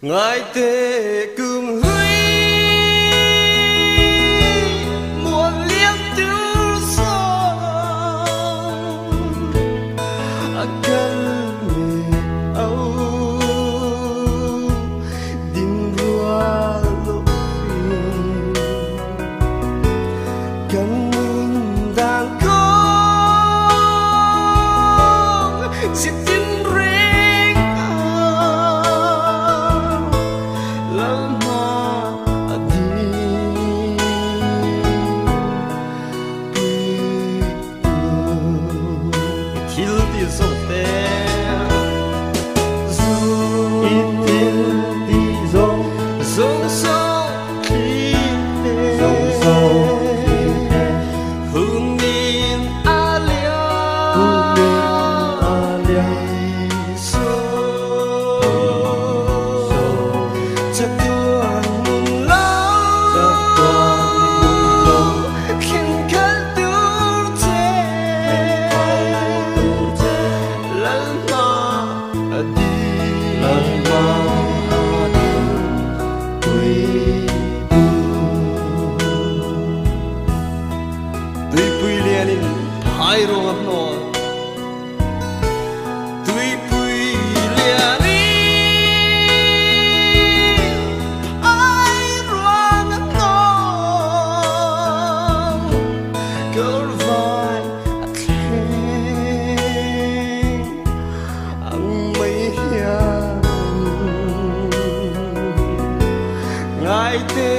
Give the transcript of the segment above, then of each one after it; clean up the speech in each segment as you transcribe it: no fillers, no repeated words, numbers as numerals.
ngài tề cương huy muôn liếc tiêu sông akan me au din rua lo kan đang có sit tin ring lama adi til di sông te Itil di sông sông sông khi sông sông hương niên a lia hai rong ap no tui pui liani ai rong ap no girl vai at khen ang mây hiền ngài tê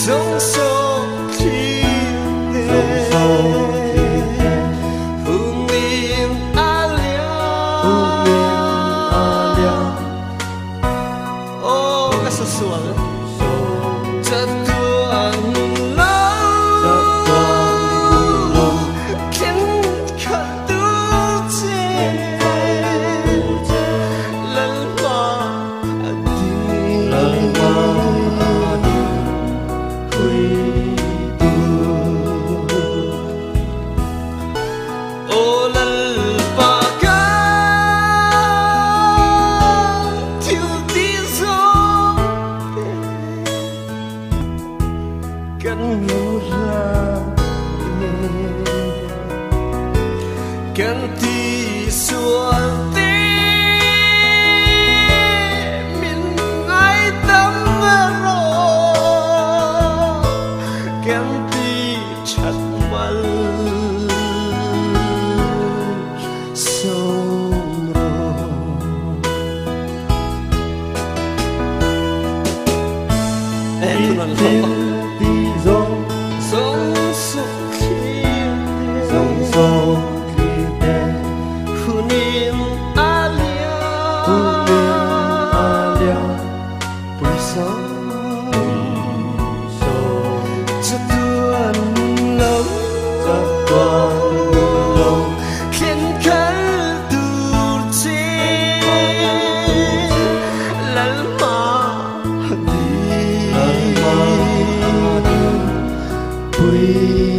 sông sông thiên đê hương niên a lia ô cái sơ suang chợt tuang lâu khiến cả tu che lần mà đi ô lal pa ka thiếu tí gió cần ngủ ra cần tí xuân tê mình ai tâm rồi cần tí chặt mal sông Itil di sông sông sông thiên sông sông khite hương niên a lia bụi sông cho tuần lâu khiến cả tu chi lalma di Quy